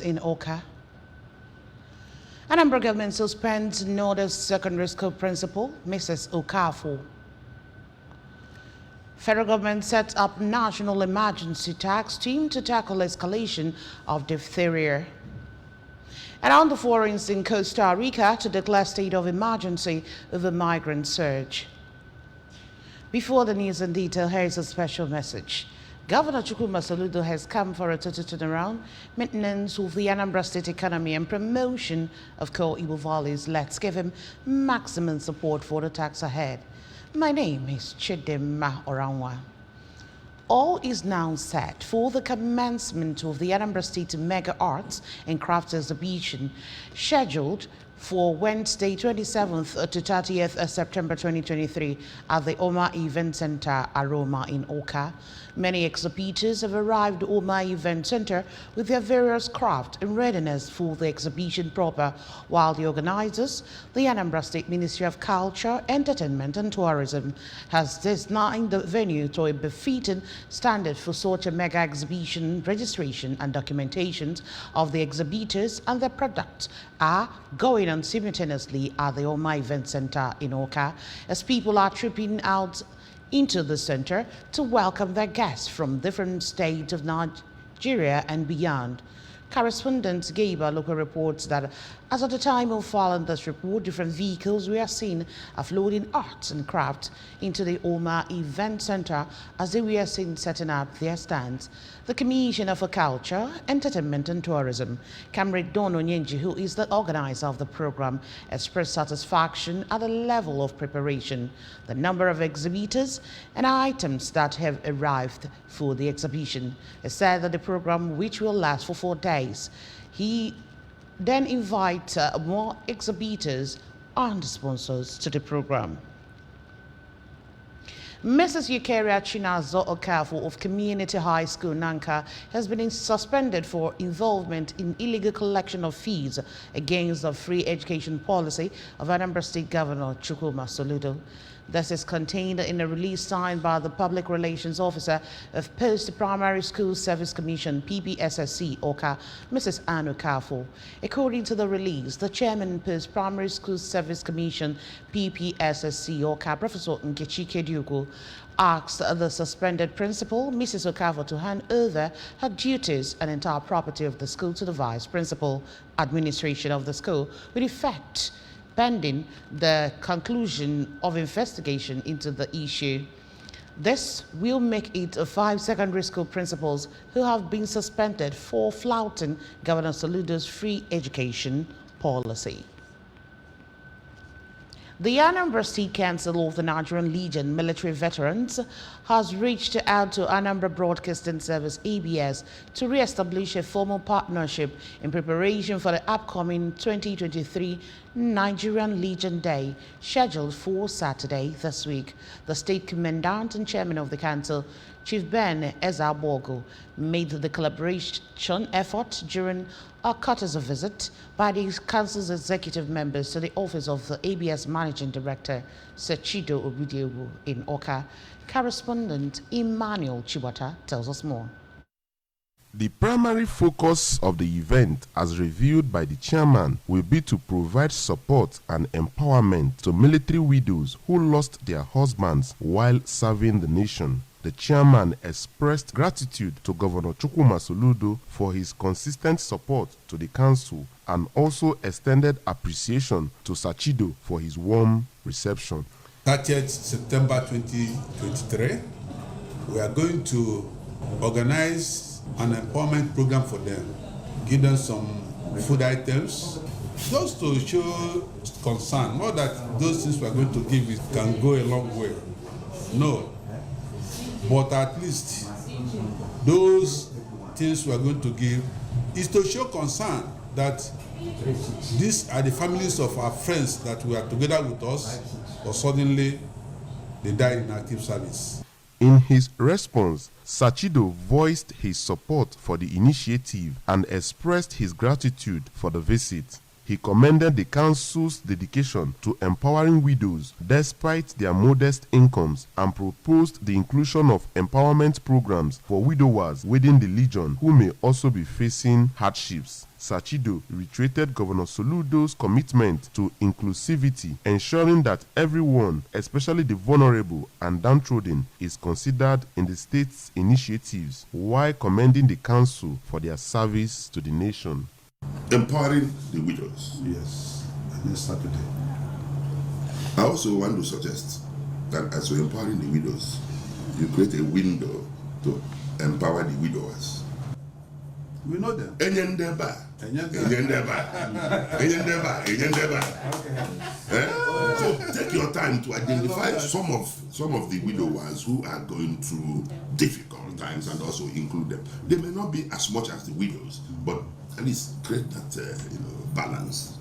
in Oka. Anambra government suspends Northern Secondary School principal, Mrs. Okafor. Federal government sets up national emergency task team to tackle escalation of diphtheria. And on the forums in Costa Rica to declare state of emergency over migrant surge. Before the news in detail, here is a special message. Governor Chukwuma Soludo has come for a total turnaround, maintenance of the Anambra State economy and promotion of core Igbo values. Let's give him maximum support for the task ahead. My name is Chidema Oranwa. All is now set for the commencement of the Anambra State Mega Arts and Crafts Exhibition, scheduled for Wednesday 27th to 30th September 2023 at the Oma Event Center, Aroma in Oka. Many exhibitors have arrived at Oma Event Center with their various crafts in readiness for the exhibition proper, while the organizers, the Anambra State Ministry of Culture, Entertainment and Tourism, has designed the venue to a befitting standard for such a mega exhibition. Registration and documentations of the exhibitors and their products are going on simultaneously at the Oma Event Center in Oka, as people are trooping out into the center to welcome their guests from different states of Nigeria and beyond. Correspondent Gaber local reports that as at the time of filing this report, different vehicles were seen offloading arts and crafts into the Oma Event Center as they were seen setting up their stands. The Commissioner for Culture, Entertainment and Tourism, Comrade Don Onyenji, who is the organizer of the program, expressed satisfaction at the level of preparation, the number of exhibitors and items that have arrived for the exhibition. He said that the program, which will last for 4 days, he then invite more exhibitors and sponsors to the program. Mrs. Eukaria Chinazo Okafor of Community High School Nanka has been suspended for involvement in illegal collection of fees against the free education policy of Anambra State Governor Chukwuma Soludo. This is contained in a release signed by the Public Relations Officer of Post Primary School Service Commission, PPSSC, Oka, Mrs. Ann Okafor. According to the release, the Chairman Post Primary School Service Commission, PPSSC, Oka, Professor Nkechi Kedugu, asked the suspended principal, Mrs. Okafor, to hand over her duties and entire property of the school to the Vice Principal, Administration of the school, with effect pending the conclusion of investigation into the issue. This will make it 5 secondary school principals who have been suspended for flouting Governor Soludo's free education policy. The Anambra State Council of the Nigerian Legion Military Veterans has reached out to Anambra Broadcasting Service (ABS) to re-establish a formal partnership in preparation for the upcoming 2023 Nigerian Legion Day, scheduled for Saturday this week. The State Commandant and Chairman of the Council, Chief Ben Ezabogo, made the collaboration effort during a courtesy visit by the Council's executive members to the office of the ABS Managing Director, Sechido Obidiwu, in Oka. Correspondent Emmanuel Chibata tells us more. The primary focus of the event, as reviewed by the chairman, will be to provide support and empowerment to military widows who lost their husbands while serving the nation. The chairman expressed gratitude to Governor Chukwuma Soludo for his consistent support to the council and also extended appreciation to Sachido for his warm reception. 30th September 2023, we are going to organize an empowerment program for them, give them some food items, just to show concern, more that those things we are going to give can go a long way. No. But at least those things we are going to give is to show concern that these are the families of our friends that we are together with us, or suddenly they died in active service. In his response, Sachido voiced his support for the initiative and expressed his gratitude for the visit. He commended the council's dedication to empowering widows despite their modest incomes and proposed the inclusion of empowerment programs for widowers within the Legion who may also be facing hardships. Sachido reiterated Governor Soludo's commitment to inclusivity, ensuring that everyone, especially the vulnerable and downtrodden, is considered in the state's initiatives, while commending the council for their service to the nation. Empowering the widows. Yes, and next Saturday. I also want to suggest that as you're empowering the widows, you create a window to empower the widowers. We know them. So take your time to identify some of the widowers who are going through difficult times and also include them. They may not be as much as the widows, but at least create that balance.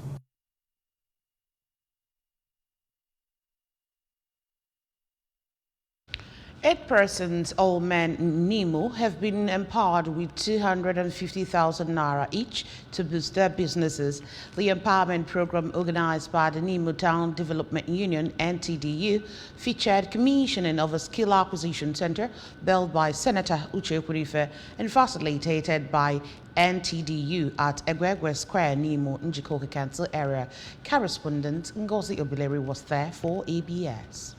8 persons, all men in Nemo, have been empowered with 250,000 naira each to boost their businesses. The empowerment program, organized by the Nemo Town Development Union (NTDU), featured commissioning of a skill acquisition center built by Senator Uche Kurife and facilitated by NTDU at Egwegwe Square, Nemo, Njikoka Council area. Correspondent Ngozi Obileri was there for ABS.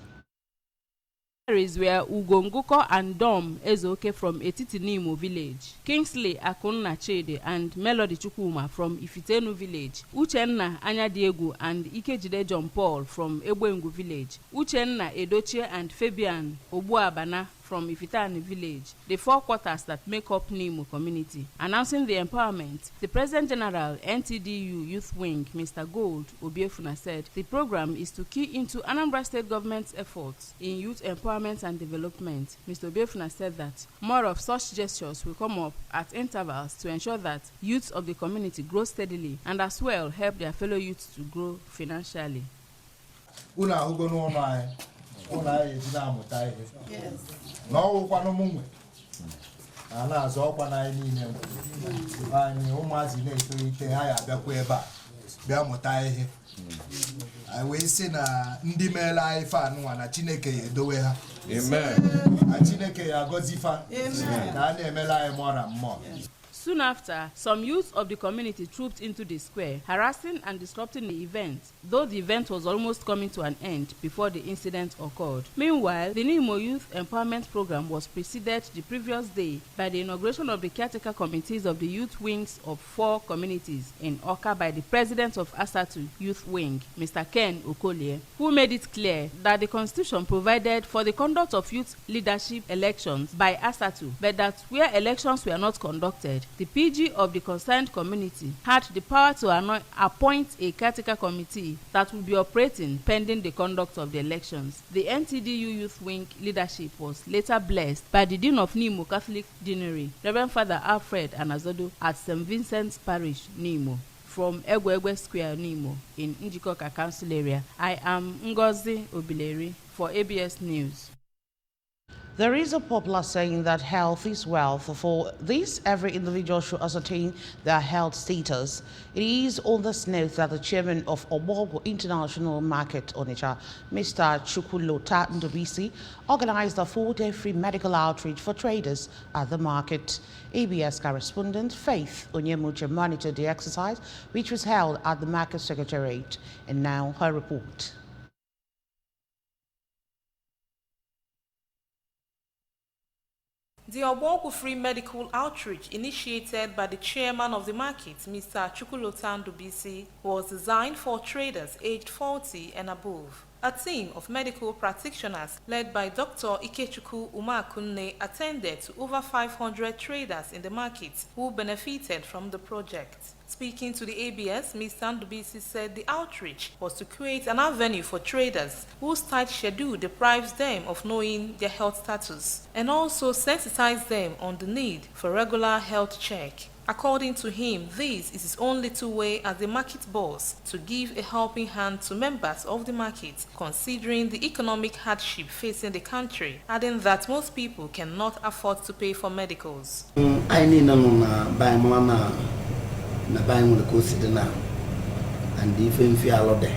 Is where Ugonguko and Dom Ezoke from Etiti Nimo village, Kingsley Akunna Chede and Melody Chukuma from Ifitenu village, Uchenna Anya Diegu and Ikejide John Paul from Ebwengu village, Uchenna Edochie and Fabian Obuabana from Ifitani village, the 4 quarters that make up Nimo community. Announcing the empowerment, the President General NTDU Youth Wing, Mr. Gold Obiefuna, said the program is to key into Anambra State government's efforts in youth empowerment and development. Mr. Obiefuna said that more of such gestures will come up at intervals to ensure that youths of the community grow steadily and as well help their fellow youths to grow financially. No one among and as all one I need him. And almost in a higher Bakweba, Bamotai. I will send a Ndimela fan one a Chineke doeha. Amen. A Chineke a Gozifa. Amen. And Emela more and more. Soon after, some youths of the community trooped into the square, harassing and disrupting the event, though the event was almost coming to an end before the incident occurred. Meanwhile, the Nimo Youth Empowerment Program was preceded the previous day by the inauguration of the caretaker committees of the youth wings of 4 communities in Oka by the president of Asatu Youth Wing, Mr. Ken Okolie, who made it clear that the constitution provided for the conduct of youth leadership elections by Asatu, but that where elections were not conducted, the PG of the concerned community had the power to appoint a caretaker committee that would be operating pending the conduct of the elections. The NTDU Youth Wing leadership was later blessed by the Dean of Nimo Catholic Deanery, Reverend Father Alfred Anazodo at St. Vincent's Parish, Nimo. From Egwegwe Square, Nimo, in Njikoka Council area, I am Ngozi Obileri for ABS News. There is a popular saying that health is wealth. For this, every individual should ascertain their health status. It is on this note that the chairman of Obogo International Market, Onitsha, Mr. Chukwulota Ndobisi, organized a 4-day free medical outreach for traders at the market. ABS correspondent Faith Onyemuche monitored the exercise, which was held at the Market Secretariat. And now her report. The Obogo Free Medical Outreach, initiated by the chairman of the market, Mr. Chukwulota Ndobisi, was designed for traders aged 40 and above. A team of medical practitioners led by Dr. Ikechukwu Umakunne attended to over 500 traders in the market who benefited from the project. Speaking to the ABS, Mr. Ndobisi said the outreach was to create an avenue for traders whose tight schedule deprives them of knowing their health status, and also sensitize them on the need for regular health check. According to him, this is his only two-way as the market boss to give a helping hand to members of the market, considering the economic hardship facing the country, adding that most people cannot afford to pay for medicals. I need na buy more na buy more the cost na and even if you are there.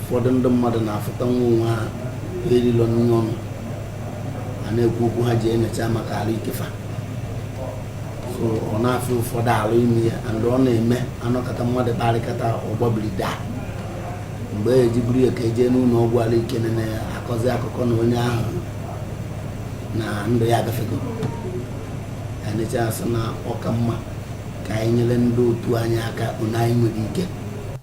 For them, the mother and after them, very long, and a book had Jane a Chamakali Kifa. So, on our feel for that, and only me, and not at a mother barricata or bubbly that. But Jibril Kajenu no Wally can a Kozako Kononia na and the Yagafigo. And it's just now Okama Kainilendo to Anyaka Unai Mudike.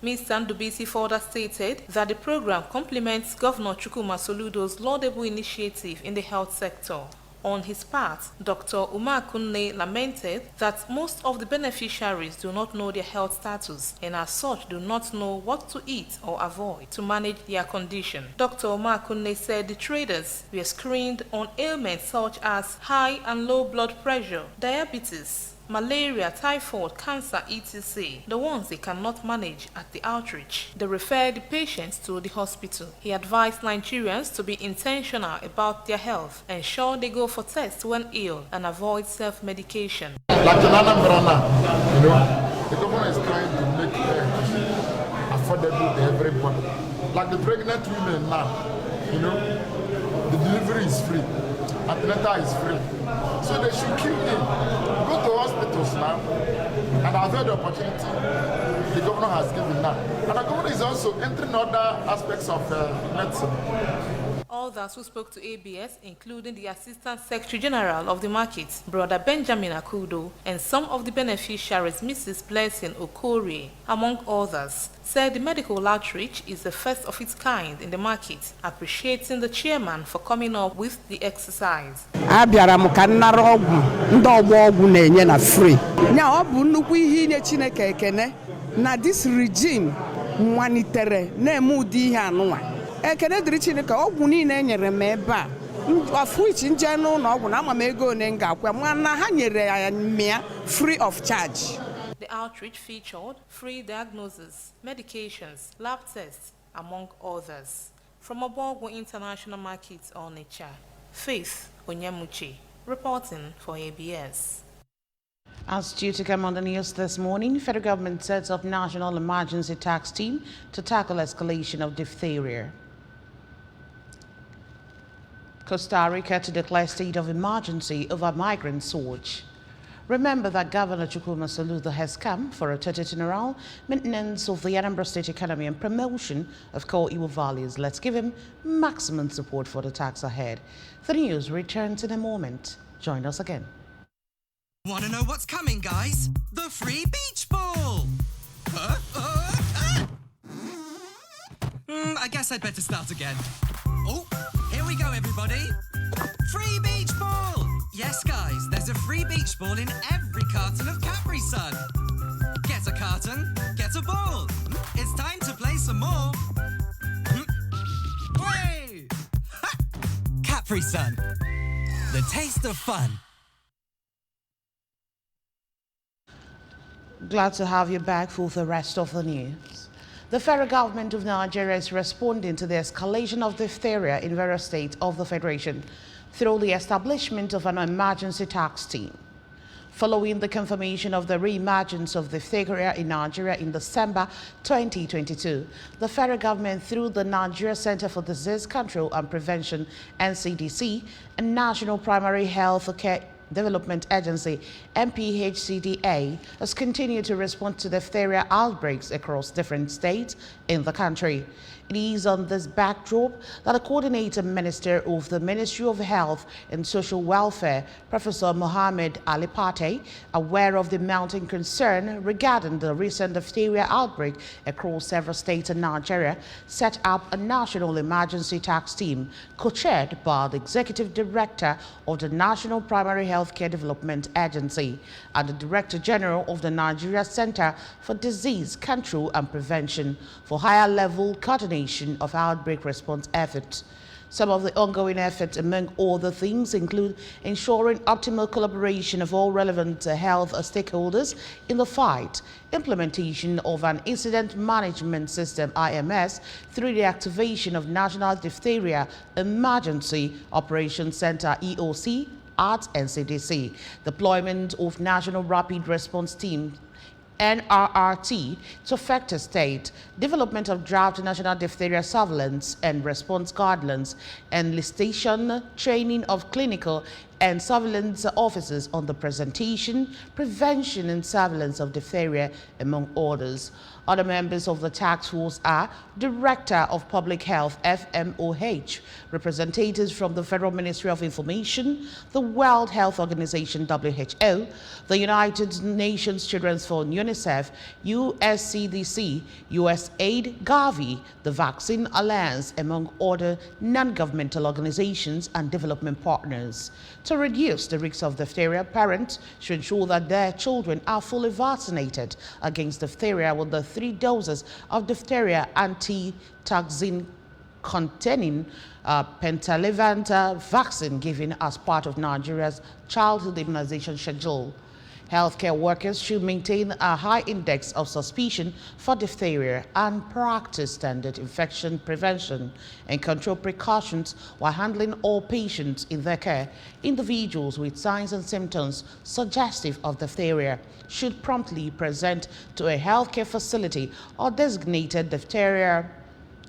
Mr. Ndubisi further stated that the program complements Governor Chukwuma Soludo's laudable initiative in the health sector. On his part, Dr. Umar Kunne lamented that most of the beneficiaries do not know their health status and as such do not know what to eat or avoid to manage their condition. Dr. Umar Kunne said the traders were screened on ailments such as high and low blood pressure, diabetes, malaria, typhoid, cancer, etc. The ones they cannot manage at the outreach. They referred the patients to the hospital. He advised Nigerians to be intentional about their health, ensure they go for tests when ill, and avoid self-medication. Like in Anambra, the government is trying to make affordable to everybody. Like the pregnant women now, the delivery is free, antenatal is free. So they should keep in. Go to hospitals now and avail the opportunity the governor has given now. And the governor is also entering other aspects of medicine. Others who spoke to ABS, including the Assistant Secretary General of the Market, Brother Benjamin Akudo, and some of the beneficiaries, Mrs. Blessing Okori, among others, said the medical outreach is the first of its kind in the market, appreciating the chairman for coming up with the exercise. Abịara m ka nnara ọgwụ ndị ọgbọ ọgwụ na-enye na free. Nya ọ bụ nnukwu ihe inye Chineke ekene na this regime nwanitere na-eme ụdị ihe anụnwa. Ekene dịrị Chineke ọgwụ niile enyere m ebe a. Of which nje n'ụlọ ọgwụ na ama m ego one m ga-akwa mana ha nyere ya mmịa free of charge. The outreach featured free diagnosis, medications, lab tests, among others. From Obogwu International Market, Onitsha, Faith Onyemuchi, reporting for ABS. As due to come on the news this morning, federal government sets up national emergency tax team to tackle escalation of diphtheria. Costa Rica to declare state of emergency over migrant surge. Remember that Governor Chukwuma Soludo has come for a total turnaround, maintenance of the Anambra State economy and promotion of core Igbo values. Let's give him maximum support for the tax ahead. The news returns in a moment. Join us again. Want to know what's coming, guys? The free beach ball! I guess I'd better start again. Oh, here we go, everybody. Free beach ball! Yes, guys, there's a free beach ball in every carton of Capri Sun. Get a carton, get a ball. It's time to play some more. Way! Capri Sun, the taste of fun. Glad to have you back for the rest of the news. The federal government of Nigeria is responding to the escalation of diphtheria in various states of the Federation through the establishment of an emergency tax team. Following the confirmation of the re-emergence of diphtheria in Nigeria in December 2022, the federal government, through the Nigeria Center for Disease Control and Prevention, NCDC, and National Primary Health Care Development Agency, NPHCDA, has continued to respond to diphtheria outbreaks across different states in the country. It is on this backdrop that the coordinator minister of the Ministry of Health and Social Welfare, Professor Mohammed Ali Pate, aware of the mounting concern regarding the recent diphtheria outbreak across several states in Nigeria, set up a national emergency tax team co-chaired by the Executive Director of the National Primary Healthcare Development Agency and the Director General of the Nigeria Center for Disease Control and Prevention for higher level coordination of outbreak response efforts. Some of the ongoing efforts, among other things, include ensuring optimal collaboration of all relevant health stakeholders in the fight, implementation of an incident management system (IMS) through the activation of National Diphtheria Emergency Operations Center (EOC) at NCDC, deployment of National Rapid Response Team NRRT to affect the state, development of draft national diphtheria surveillance and response guidelines, enlistation, training of clinical and surveillance officers on the presentation, prevention and surveillance of diphtheria, among others. Other members of the task force are Director of Public Health, FMOH, representatives from the Federal Ministry of Information, the World Health Organization, WHO, the United Nations Children's Fund, UNICEF, USCDC, USAID, Gavi, the Vaccine Alliance, among other non-governmental organizations and development partners. To reduce the risks of diphtheria, parents should ensure that their children are fully vaccinated against diphtheria with the 3 doses of diphtheria antitoxin containing pentavalent vaccine given as part of Nigeria's childhood immunization schedule. Healthcare workers should maintain a high index of suspicion for diphtheria and practice standard infection prevention and control precautions while handling all patients in their care. Individuals with signs and symptoms suggestive of diphtheria should promptly present to a healthcare facility or designated diphtheria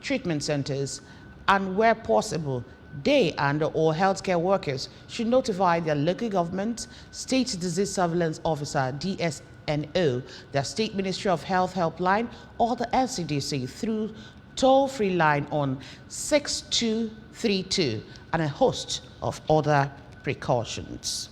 treatment centers, and where possible, they and/or healthcare workers should notify their local government, State Disease Surveillance Officer, DSNO, their State Ministry of Health helpline, or the NCDC through toll-free line on 6232, and a host of other precautions.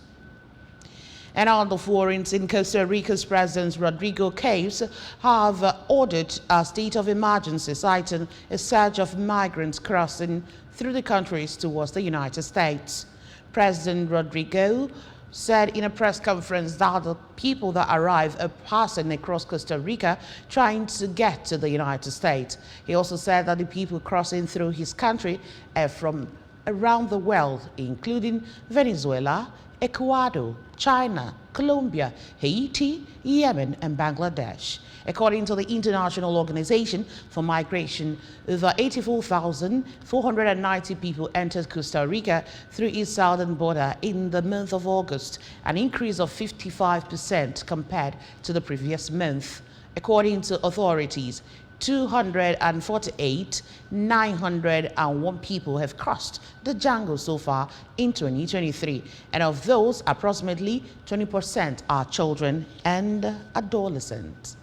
And on the forums in Costa Rica's President Rodrigo Chaves have ordered a state of emergency, citing a surge of migrants crossing through the countries towards the United States. President Rodrigo said in a press conference that the people that arrive are passing across Costa Rica trying to get to the United States. He also said that the people crossing through his country are from around the world, including Venezuela, Ecuador, China, Colombia, Haiti, Yemen, and Bangladesh. According to the International Organization for Migration, over 84,490 people entered Costa Rica through its southern border in the month of August, an increase of 55% compared to the previous month. According to authorities, 248,901 people have crossed the jungle so far in 2023, and of those, approximately 20% are children and adolescents.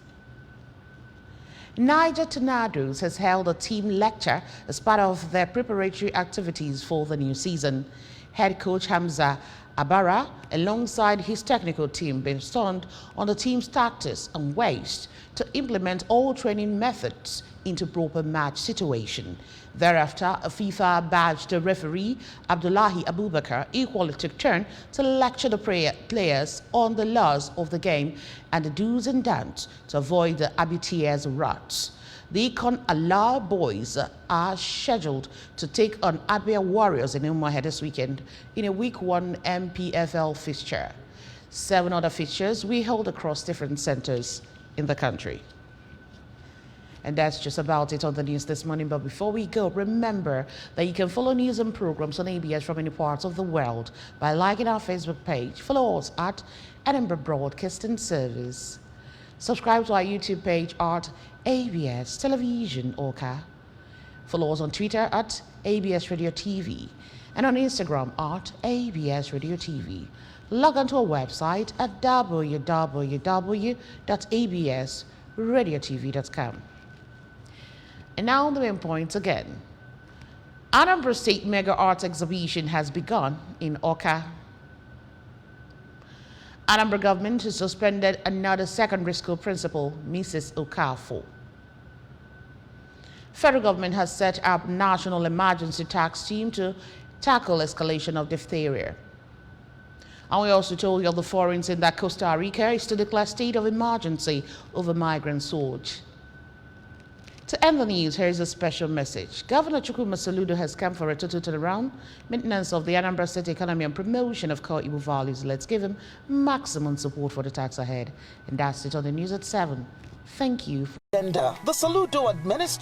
Niger Tornadoes has held a team lecture as part of their preparatory activities for the new season. Head coach Hamza Abara, alongside his technical team, brainstormed on the team's tactics and ways to implement all training methods into proper match situation. Thereafter, a FIFA-badged referee, Abdullahi Abubakar, equally took turn to lecture the players on the laws of the game and the do's and don'ts to avoid the habitués ruts. The Econ Allah boys are scheduled to take on Abia Warriors in Umuahia this weekend in a Week 1 MPFL fixture. 7 other fixtures we held across different centers in the country. And that's just about it on the news this morning. But before we go, remember that you can follow news and programs on ABS from any parts of the world by liking our Facebook page. Follow us at Edinburgh Broadcasting Service. Subscribe to our YouTube page at ABS Television Oka. Follow us on Twitter at ABS Radio TV and on Instagram at ABS Radio TV. Log on to our website at www.absradiotv.com. And now the main points again. Anambra State Mega Arts Exhibition has begun in Oka. Anambra government has suspended another secondary school principal, Mrs. Okafor. Federal government has set up national emergency task team to tackle escalation of diphtheria. And we also told you of the forums in that Costa Rica is to declare state of emergency over migrant surge. To end the news, here is a special message. Governor Chukwuma Soludo has come for a total turnaround, maintenance of the Anambra State economy and promotion of core Igbo values. Let's give him maximum support for the tax ahead. And that's it on the news at 7. Thank you. The Soludo administration